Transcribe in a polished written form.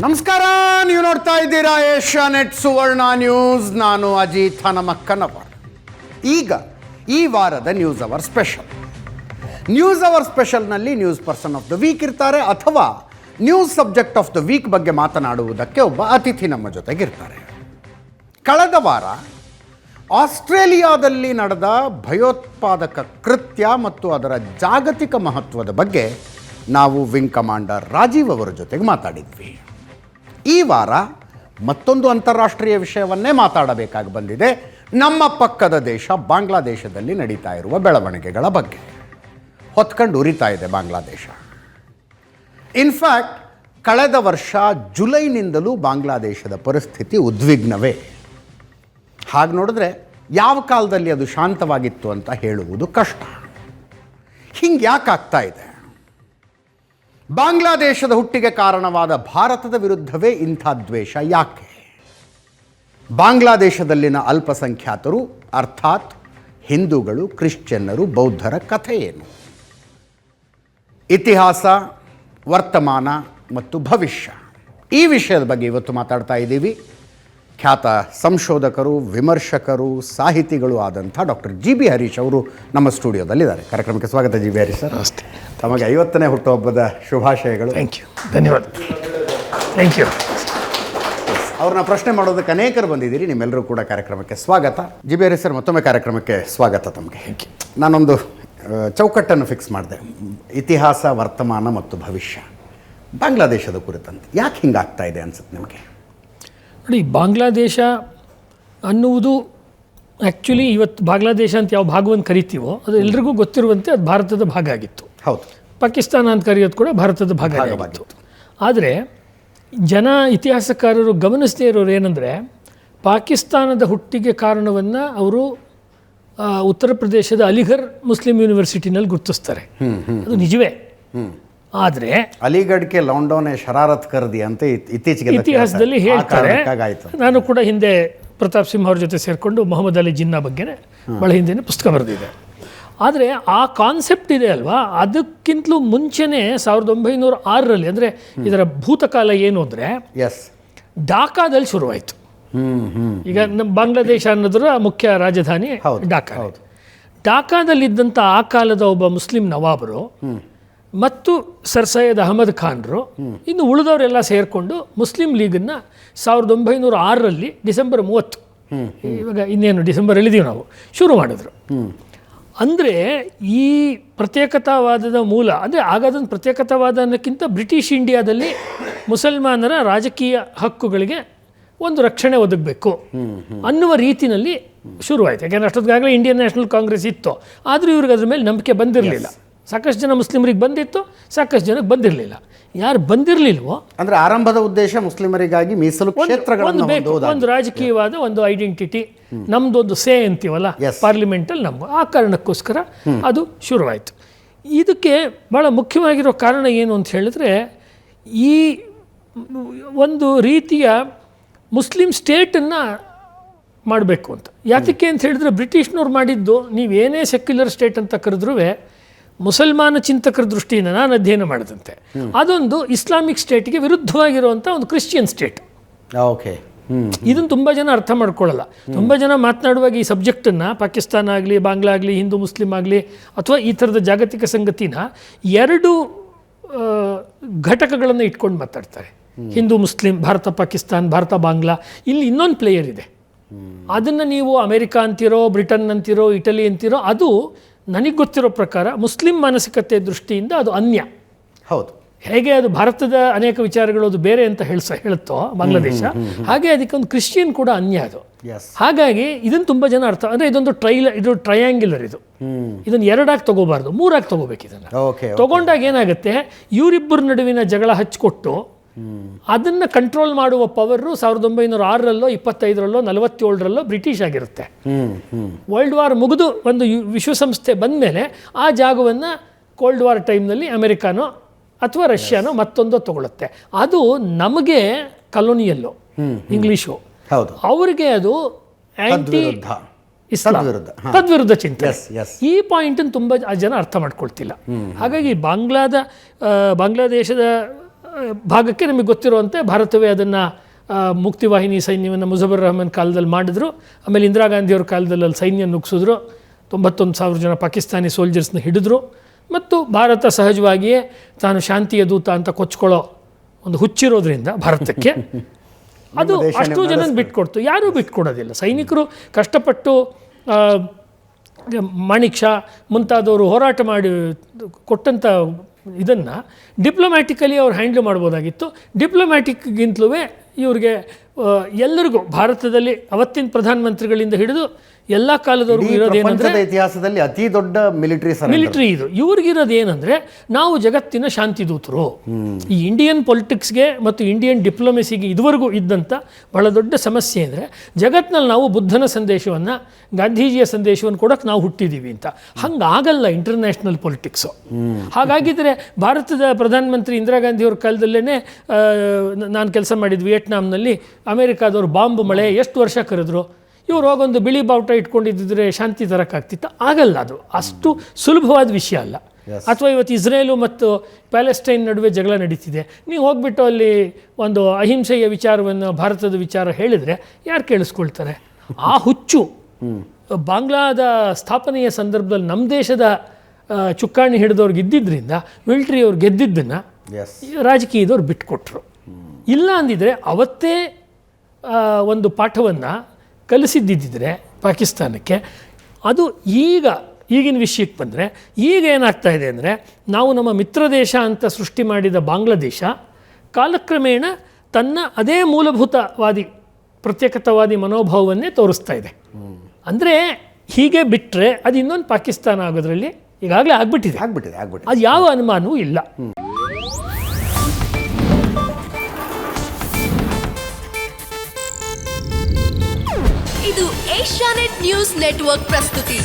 ನಮಸ್ಕಾರ, ನೀವು ನೋಡ್ತಾ ಇದ್ದೀರಾ ಏಷ್ಯಾನೆಟ್ ಸುವರ್ಣ ನ್ಯೂಸ್. ನಾನು ಅಜಿತ್ ಹನುಮಕ್ಕನವರ್. ಈಗ ಈ ವಾರದ news hour special. News hour ಸ್ಪೆಷಲ್ನಲ್ಲಿ news person of the week ಇರ್ತಾರೆ, ಅಥವಾ news subject of the week ಬಗ್ಗೆ ಮಾತನಾಡುವುದಕ್ಕೆ ಒಬ್ಬ ಅತಿಥಿ ನಮ್ಮ ಜೊತೆಗಿರ್ತಾರೆ. ಕಳೆದ ವಾರ ಆಸ್ಟ್ರೇಲಿಯಾದಲ್ಲಿ ನಡೆದ ಭಯೋತ್ಪಾದಕ ಕೃತ್ಯ ಮತ್ತು ಅದರ ಜಾಗತಿಕ ಮಹತ್ವದ ಬಗ್ಗೆ ನಾವು ವಿಂಗ್ ಕಮಾಂಡರ್ ರಾಜೀವ್ ಅವರ ಜೊತೆಗೆ ಮಾತಾಡಿದ್ವಿ. ಈ ವಾರ ಮತ್ತೊಂದು ಅಂತಾರಾಷ್ಟ್ರೀಯ ವಿಷಯವನ್ನೇ ಮಾತಾಡಬೇಕಾಗಿ ಬಂದಿದೆ. ನಮ್ಮ ಪಕ್ಕದ ದೇಶ ಬಾಂಗ್ಲಾದೇಶದಲ್ಲಿ ನಡೀತಾ ಇರುವ ಬೆಳವಣಿಗೆಗಳ ಬಗ್ಗೆ. ಹೊತ್ಕೊಂಡು ಉರಿತಾ ಇದೆ ಬಾಂಗ್ಲಾದೇಶ. ಇನ್ಫ್ಯಾಕ್ಟ್ ಕಳೆದ ವರ್ಷ ಜುಲೈನಿಂದಲೂ ಬಾಂಗ್ಲಾದೇಶದ ಪರಿಸ್ಥಿತಿ ಉದ್ವಿಗ್ನವೇ. ಹಾಗೆ ನೋಡಿದ್ರೆ ಯಾವ ಕಾಲದಲ್ಲಿ ಅದು ಶಾಂತವಾಗಿತ್ತು ಅಂತ ಹೇಳುವುದು ಕಷ್ಟ. ಹಿಂಗೆ ಯಾಕೆ ಆಗ್ತಾ ಇದೆ? ಬಾಂಗ್ಲಾದೇಶದ ಹುಟ್ಟಿಗೆ ಕಾರಣವಾದ ಭಾರತದ ವಿರುದ್ಧವೇ ಇಂಥ ದ್ವೇಷ ಯಾಕೆ? ಬಾಂಗ್ಲಾದೇಶದಲ್ಲಿನ ಅಲ್ಪಸಂಖ್ಯಾತರು ಅರ್ಥಾತ್ ಹಿಂದೂಗಳು, ಕ್ರಿಶ್ಚಿಯನ್ನರು, ಬೌದ್ಧರ ಕಥೆ ಏನು? ಇತಿಹಾಸ, ವರ್ತಮಾನ ಮತ್ತು ಭವಿಷ್ಯ, ಈ ವಿಷಯದ ಬಗ್ಗೆ ಇವತ್ತು ಮಾತಾಡ್ತಾ ಇದ್ದೀವಿ. ಖ್ಯಾತ ಸಂಶೋಧಕರು, ವಿಮರ್ಶಕರು, ಸಾಹಿತಿಗಳು ಆದಂಥ ಡಾಕ್ಟರ್ GB ಹರೀಶ್ ಅವರು ನಮ್ಮ ಸ್ಟುಡಿಯೋದಲ್ಲಿದ್ದಾರೆ. ಕಾರ್ಯಕ್ರಮಕ್ಕೆ ಸ್ವಾಗತ GB ಹರೀಶ್ ಸರ್. ನಮಸ್ತೆ. ತಮಗೆ 50ನೇ ಹುಟ್ಟುಹಬ್ಬದ ಶುಭಾಶಯಗಳು. ಥ್ಯಾಂಕ್ ಯು, ಧನ್ಯವಾದ. Thank you. ಅವ್ರನ್ನ ಪ್ರಶ್ನೆ ಮಾಡೋದಕ್ಕೆ ಅನೇಕರು ಬಂದಿದ್ದೀರಿ. ನಿಮ್ಮೆಲ್ಲರೂ ಕೂಡ ಕಾರ್ಯಕ್ರಮಕ್ಕೆ ಸ್ವಾಗತ. GB ಹರೀಶ್ ಸರ್, ಮತ್ತೊಮ್ಮೆ ಕಾರ್ಯಕ್ರಮಕ್ಕೆ ಸ್ವಾಗತ ತಮಗೆ. ನಾನೊಂದು ಚೌಕಟ್ಟನ್ನು ಫಿಕ್ಸ್ ಮಾಡಿದೆ. ಇತಿಹಾಸ, ವರ್ತಮಾನ ಮತ್ತು ಭವಿಷ್ಯ, ಬಾಂಗ್ಲಾದೇಶದ ಕುರಿತಂತೆ ಯಾಕೆ ಹಿಂಗಾಗ್ತಾ ಇದೆ ಅನ್ಸುತ್ತೆ ನಿಮಗೆ? ನೋಡಿ, ಬಾಂಗ್ಲಾದೇಶ ಅನ್ನುವುದು ಆ್ಯಕ್ಚುಲಿ ಇವತ್ತು ಬಾಂಗ್ಲಾದೇಶ ಅಂತ ಯಾವ ಭಾಗವನ್ನು ಕರಿತೀವೋ ಅದು ಎಲ್ರಿಗೂ ಗೊತ್ತಿರುವಂತೆ ಅದು ಭಾರತದ ಭಾಗ ಆಗಿತ್ತು. ಹೌದು. ಪಾಕಿಸ್ತಾನ ಅಂತ ಕರೆಯೋದು ಕೂಡ ಭಾರತದ ಭಾಗ ಆಗಿತ್ತು. ಆದರೆ ಇತಿಹಾಸಕಾರರು ಗಮನಿಸದೇ ಇರೋರು ಏನಂದರೆ, ಪಾಕಿಸ್ತಾನದ ಹುಟ್ಟಿಗೆ ಕಾರಣವನ್ನು ಅವರು ಉತ್ತರ ಪ್ರದೇಶದ ಅಲಿಘರ್ ಮುಸ್ಲಿಂ ಯೂನಿವರ್ಸಿಟಿನಲ್ಲಿ ಗುರುತಿಸ್ತಾರೆ. ಅದು ನಿಜವೇ. ಆದರೆ ಅಲಿಗಢಕ್ಕೆ ಲೌಂಡೋನೆ ಶರಾರತ್ ಕರ್ದಿ ಅಂತ ಇತ್ತೀಚೆಗೆ ಇತಿಹಾಸದಲ್ಲಿ ಹೇಳ್ತಾರೆ. ನಾನು ಕೂಡ ಹಿಂದೆ ಪ್ರತಾಪ್ ಸಿಂಹ ಅವ್ರ ಜೊತೆ ಸೇರಿಕೊಂಡು ಮೊಹಮ್ಮದ್ ಅಲಿ ಜಿನ್ನಾ ಬಗ್ಗೆ ಭಾಳ ಹಿಂದೆನೇ ಪುಸ್ತಕ ಬರೆದಿದೆ. ಆದರೆ ಆ ಕಾನ್ಸೆಪ್ಟ್ ಇದೆ ಅಲ್ವಾ, ಅದಕ್ಕಿಂತಲೂ ಮುಂಚೆನೇ 1906ರಲ್ಲಿ, ಅಂದರೆ ಇದರ ಭೂತಕಾಲ ಏನು ಅಂದರೆ ಢಾಕಾದಲ್ಲಿ ಶುರುವಾಯಿತು. ಈಗ ನಮ್ಮ ಬಾಂಗ್ಲಾದೇಶ ಅನ್ನೋದರ ಮುಖ್ಯ ರಾಜಧಾನಿ ಢಾಕಾ. ಢಾಕಾದಲ್ಲಿದ್ದಂಥ ಆ ಕಾಲದ ಒಬ್ಬ ಮುಸ್ಲಿಂ ನವಾಬರು ಮತ್ತು ಸರ್ ಸೈಯದ್ ಅಹಮದ್ ಖಾನ್ರು, ಇನ್ನು ಉಳಿದವರೆಲ್ಲ ಸೇರಿಕೊಂಡು ಮುಸ್ಲಿಂ ಲೀಗನ್ನು 1906ರಲ್ಲಿ ಡಿಸೆಂಬರ್ 30, ಇವಾಗ ಇನ್ನೇನು ಡಿಸೆಂಬರ್ ಹೇಳಿದೀವಿ ನಾವು, ಶುರು ಮಾಡಿದ್ರು. ಅಂದರೆ ಈ ಪ್ರತ್ಯೇಕತಾವಾದದ ಮೂಲ ಅಂದರೆ ಆಗಾದೊಂದು ಪ್ರತ್ಯೇಕತಾವಾದ ಅನ್ನೋಕ್ಕಿಂತ ಬ್ರಿಟಿಷ್ ಇಂಡಿಯಾದಲ್ಲಿ ಮುಸಲ್ಮಾನರ ರಾಜಕೀಯ ಹಕ್ಕುಗಳಿಗೆ ಒಂದು ರಕ್ಷಣೆ ಒದಗಬೇಕು ಅನ್ನುವ ರೀತಿಯಲ್ಲಿ ಶುರುವಾಯಿತು. ಯಾಕೆಂದರೆ ಅಷ್ಟೊತ್ತಿಗಾಗಲೇ ಇಂಡಿಯನ್ ನ್ಯಾಷನಲ್ ಕಾಂಗ್ರೆಸ್ ಇತ್ತು, ಆದರೂ ಇವ್ರಿಗೆ ಅದ್ರ ಮೇಲೆ ನಂಬಿಕೆ ಬಂದಿರಲಿಲ್ಲ. ಸಾಕಷ್ಟು ಜನ ಮುಸ್ಲಿಮರಿಗೆ ಬಂದಿತ್ತು, ಸಾಕಷ್ಟು ಜನಕ್ಕೆ ಬಂದಿರಲಿಲ್ಲ. ಯಾರು ಬಂದಿರಲಿಲ್ವೋ, ಅಂದರೆ ಆರಂಭದ ಉದ್ದೇಶ ಮುಸ್ಲಿಮರಿಗಾಗಿ ಮೀಸಲು ಕ್ಷೇತ್ರಗಳನ್ನು ಒಂದು ರಾಜಕೀಯವಾದ ಒಂದು ಐಡೆಂಟಿಟಿ, ನಮ್ದೊಂದು ಸೇ ಅಂತೀವಲ್ಲ ಪಾರ್ಲಿಮೆಂಟಲ್ಲಿ, ನಮ್ಗೆ ಆ ಕಾರಣಕ್ಕೋಸ್ಕರ ಅದು ಶುರುವಾಯಿತು. ಇದಕ್ಕೆ ಭಾಳ ಮುಖ್ಯವಾಗಿರೋ ಕಾರಣ ಏನು ಅಂತ ಹೇಳಿದ್ರೆ, ಈ ಒಂದು ರೀತಿಯ ಮುಸ್ಲಿಂ ಸ್ಟೇಟನ್ನು ಮಾಡಬೇಕು ಅಂತ. ಯಾತಕ್ಕೆ ಅಂತ ಹೇಳಿದ್ರೆ, ಬ್ರಿಟಿಷ್ನವ್ರು ಮಾಡಿದ್ದು, ನೀವೇನೇ ಸೆಕ್ಯುಲರ್ ಸ್ಟೇಟ್ ಅಂತ ಕರೆದ್ರೂ ಮುಸಲ್ಮಾನ ಚಿಂತಕರ ದೃಷ್ಟಿಯಿಂದ ನಾನು ಅಧ್ಯಯನ ಮಾಡಿದಂತೆ ಅದೊಂದು ಇಸ್ಲಾಮಿಕ್ ಸ್ಟೇಟ್ಗೆ ವಿರುದ್ಧವಾಗಿರುವಂಥ ಒಂದು ಕ್ರಿಶ್ಚಿಯನ್ ಸ್ಟೇಟ್. ಓಕೆ, ಇದನ್ನು ತುಂಬ ಜನ ಅರ್ಥ ಮಾಡ್ಕೊಳ್ಳಲ್ಲ. ತುಂಬ ಜನ ಮಾತನಾಡುವಾಗ ಈ ಸಬ್ಜೆಕ್ಟನ್ನು, ಪಾಕಿಸ್ತಾನ ಆಗಲಿ, ಬಾಂಗ್ಲಾ ಆಗಲಿ, ಹಿಂದೂ ಮುಸ್ಲಿಂ ಆಗಲಿ, ಅಥವಾ ಈ ಥರದ ಜಾಗತಿಕ ಸಂಗತಿನ ಎರಡು ಘಟಕಗಳನ್ನು ಇಟ್ಕೊಂಡು ಮಾತಾಡ್ತಾರೆ. ಹಿಂದೂ ಮುಸ್ಲಿಂ, ಭಾರತ ಪಾಕಿಸ್ತಾನ್, ಭಾರತ ಬಾಂಗ್ಲಾ. ಇಲ್ಲಿ ಇನ್ನೊಂದು ಪ್ಲೇಯರ್ ಇದೆ. ಅದನ್ನು ನೀವು ಅಮೇರಿಕಾ ಅಂತಿರೋ, ಬ್ರಿಟನ್ ಅಂತಿರೋ, ಇಟಲಿ ಅಂತಿರೋ, ಅದು ನನಗೆ ಗೊತ್ತಿರೋ ಪ್ರಕಾರ ಮುಸ್ಲಿಂ ಮಾನಸಿಕತೆ ದೃಷ್ಟಿಯಿಂದ ಅದು ಅನ್ಯ. ಹೌದು. ಹೇಗೆ ಅದು ಭಾರತದ ಅನೇಕ ವಿಚಾರಗಳು ಅದು ಬೇರೆ ಅಂತ ಹೇಳುತ್ತೋ ಬಾಂಗ್ಲಾದೇಶ, ಹಾಗೆ ಅದಕ್ಕೊಂದು ಕ್ರಿಶ್ಚಿಯನ್ ಕೂಡ ಅನ್ಯ ಅದು. ಹಾಗಾಗಿ ಇದನ್ನು ತುಂಬ ಜನ ಅರ್ಥ, ಅಂದರೆ ಇದು ಟ್ರಯಾಂಗ್ಯುಲರ್, ಇದನ್ನು ಎರಡಾಗಿ ತಗೋಬಾರ್ದು, ಮೂರಾಗಿ ತಗೋಬೇಕು. ಇದನ್ನು ತಗೊಂಡಾಗ ಏನಾಗುತ್ತೆ, ಇವರಿಬ್ಬರ ನಡುವಿನ ಜಗಳ ಹಚ್ಚಿಕೊಟ್ಟು ಅದನ್ನು ಕಂಟ್ರೋಲ್ ಮಾಡುವ ಪವರು 1906ರಲ್ಲೋ 25ರಲ್ಲೋ 47ರಲ್ಲೋ ಬ್ರಿಟಿಷ್ ಆಗಿರುತ್ತೆ. ವರ್ಲ್ಡ್ ವಾರ್ ಮುಗಿದು ಒಂದು ವಿಶ್ವಸಂಸ್ಥೆ ಬಂದ ಮೇಲೆ ಆ ಜಾಗವನ್ನು ಕೋಲ್ಡ್ ವಾರ್ ಟೈಮ್ನಲ್ಲಿ ಅಮೆರಿಕಾನೋ ಅಥವಾ ರಷ್ಯಾನೋ ಮತ್ತೊಂದೋ ತಗೊಳುತ್ತೆ. ಅದು ನಮಗೆ ಕಲೋನಿಯಲ್ಲು, ಇಂಗ್ಲೀಷು, ಅವರಿಗೆ ಅದು ಆ್ಯಂಟಿ ಇಸ್ಲಾಂ, ತದ್ವಿರುದ್ಧ ಚಿಂತನೆ. ಈ ಪಾಯಿಂಟನ್ನು ತುಂಬ ಜನ ಅರ್ಥ ಮಾಡ್ಕೊಳ್ತಿಲ್ಲ. ಹಾಗಾಗಿ ಬಾಂಗ್ಲಾದೇಶದ ಭಾಗಕ್ಕೆ ನಮಗೆ ಗೊತ್ತಿರುವಂತೆ ಭಾರತವೇ ಅದನ್ನು ಮುಕ್ತಿವಾಹಿನಿ ಸೈನ್ಯವನ್ನು ಮುಜಫರ್ ರಹಮಾನ್ ಕಾಲದಲ್ಲಿ ಮಾಡಿದ್ರು. ಆಮೇಲೆ ಇಂದಿರಾ ಗಾಂಧಿಯವ್ರ ಕಾಲದಲ್ಲಿ ಅಲ್ಲಿ ಸೈನ್ಯ ನುಗ್ಸಿದ್ರು. 91,000 ಜನ ಪಾಕಿಸ್ತಾನಿ ಸೋಲ್ಜರ್ಸ್ನ ಹಿಡಿದ್ರು. ಮತ್ತು ಭಾರತ ಸಹಜವಾಗಿಯೇ ತಾನು ಶಾಂತಿಯ ದೂತ ಅಂತ ಕೊಚ್ಕೊಳ್ಳೋ ಒಂದು ಹುಚ್ಚಿರೋದ್ರಿಂದ ಭಾರತಕ್ಕೆ ಅದು ಅಷ್ಟು ಜನ ಬಿಟ್ಕೊಡ್ತು. ಯಾರೂ ಬಿಟ್ಕೊಡೋದಿಲ್ಲ. ಸೈನಿಕರು ಕಷ್ಟಪಟ್ಟು ಮಾಣಿಕ್ ಶಾ ಮುಂತಾದವರು ಹೋರಾಟ ಮಾಡಿ ಕೊಟ್ಟಂಥ ಇದನ್ನು ಡಿಪ್ಲೊಮ್ಯಾಟಿಕಲಿ ಅವ್ರು ಹ್ಯಾಂಡ್ಲ್ ಮಾಡ್ಬೋದಾಗಿತ್ತು. ಡಿಪ್ಲೊಮ್ಯಾಟಿಕ್ಗಿಂತಲೂ ಇವ್ರಿಗೆ ಎಲ್ಲರಿಗೂ ಭಾರತದಲ್ಲಿ ಅವತ್ತಿನ ಪ್ರಧಾನಮಂತ್ರಿಗಳಿಂದ ಹಿಡಿದು ಎಲ್ಲ ಕಾಲದವರೆಗೂ ಇರೋದೇನಂದ್ರೆ ಇತಿಹಾಸದಲ್ಲಿ ಅತಿ ದೊಡ್ಡ ಮಿಲಿಟರಿ ಇದು. ಇವ್ರಿಗಿರೋದು ಏನಂದರೆ ನಾವು ಜಗತ್ತಿನ ಶಾಂತಿ ದೂತರು. ಈ ಇಂಡಿಯನ್ ಪೊಲಿಟಿಕ್ಸ್ಗೆ ಮತ್ತು ಇಂಡಿಯನ್ ಡಿಪ್ಲೊಮೆಸಿಗೆ ಇದುವರೆಗೂ ಇದ್ದಂಥ ಬಹಳ ದೊಡ್ಡ ಸಮಸ್ಯೆ ಅಂದರೆ ಜಗತ್ತಿನಲ್ಲಿ ನಾವು ಬುದ್ಧನ ಸಂದೇಶವನ್ನು, ಗಾಂಧೀಜಿಯ ಸಂದೇಶವನ್ನು ಕೊಡೋಕ್ಕೆ ನಾವು ಹುಟ್ಟಿದ್ದೀವಿ ಅಂತ. ಹಂಗಾಗಲ್ಲ ಇಂಟರ್ನ್ಯಾಷನಲ್ ಪೊಲಿಟಿಕ್ಸು. ಹಾಗಾಗಿದ್ದರೆ ಭಾರತದ ಪ್ರಧಾನಮಂತ್ರಿ ಇಂದಿರಾ ಗಾಂಧಿಯವ್ರ ಕಾಲದಲ್ಲೇ ನಾನು ಕೆಲಸ ಮಾಡಿದ್ದು ವಿಯೆಟ್ನಾಂನಲ್ಲಿ ಅಮೇರಿಕಾದವ್ರು ಬಾಂಬ್ ಮಳೆ ಎಷ್ಟು ವರ್ಷ ಕರೆದ್ರು. ಇವ್ರು ಹೋಗೊಂದು ಬಿಳಿ ಬಾವುಟ ಇಟ್ಕೊಂಡಿದ್ದರೆ ಶಾಂತಿ ತರೋಕ್ಕಾಗ್ತಿತ್ತು? ಆಗಲ್ಲ. ಅದು ಅಷ್ಟು ಸುಲಭವಾದ ವಿಷಯ ಅಲ್ಲ. ಅಥವಾ ಇವತ್ತು ಇಸ್ರೇಲು ಮತ್ತು ಪ್ಯಾಲೆಸ್ಟೈನ್ ನಡುವೆ ಜಗಳ ನಡೀತಿದೆ. ನೀವು ಹೋಗ್ಬಿಟ್ಟು ಅಲ್ಲಿ ಒಂದು ಅಹಿಂಸೆಯ ವಿಚಾರವನ್ನು, ಭಾರತದ ವಿಚಾರ ಹೇಳಿದರೆ ಯಾರು ಕೇಳಿಸ್ಕೊಳ್ತಾರೆ? ಆ ಹುಚ್ಚು ಬಾಂಗ್ಲಾದ ಸ್ಥಾಪನೆಯ ಸಂದರ್ಭದಲ್ಲಿ ನಮ್ಮ ದೇಶದ ಚುಕ್ಕಾಣಿ ಹಿಡಿದವ್ರಿಗೆ ಇದ್ದಿದ್ದರಿಂದ ಮಿಲಿಟ್ರಿ ಅವ್ರು ಗೆದ್ದಿದ್ದನ್ನು ರಾಜಕೀಯದವ್ರು ಬಿಟ್ಕೊಟ್ರು. ಇಲ್ಲ ಅಂದಿದ್ರೆ ಅವತ್ತೇ ಒಂದು ಪಾಠವನ್ನು ಕಲಿಸಿದ್ದಿದ್ದರೆ ಪಾಕಿಸ್ತಾನಕ್ಕೆ, ಅದು ಈಗಿನ ವಿಷಯಕ್ಕೆ ಬಂದರೆ ಈಗ ಏನಾಗ್ತಾ ಇದೆ ಅಂದರೆ, ನಾವು ನಮ್ಮ ಮಿತ್ರ ದೇಶ ಅಂತ ಸೃಷ್ಟಿ ಮಾಡಿದ ಬಾಂಗ್ಲಾದೇಶ ಕಾಲಕ್ರಮೇಣ ತನ್ನ ಅದೇ ಮೂಲಭೂತವಾದಿ ಪ್ರತ್ಯೇಕತಾವಾದಿ ಮನೋಭಾವವನ್ನೇ ತೋರಿಸ್ತಾ ಇದೆ. ಅಂದರೆ ಹೀಗೆ ಬಿಟ್ಟರೆ ಅದು ಇನ್ನೊಂದು ಪಾಕಿಸ್ತಾನ ಆಗೋದ್ರಲ್ಲಿ ಈಗಾಗಲೇ ಆಗ್ಬಿಟ್ಟಿದೆ. ಅದು ಯಾವ ಅನುಮಾನವೂ ಇಲ್ಲ. ಇದು ಏಷ್ಯಾನೆಟ್ ನ್ಯೂಸ್ ನೆಟ್ವರ್ಕ್ ಪ್ರಸ್ತುತಿ.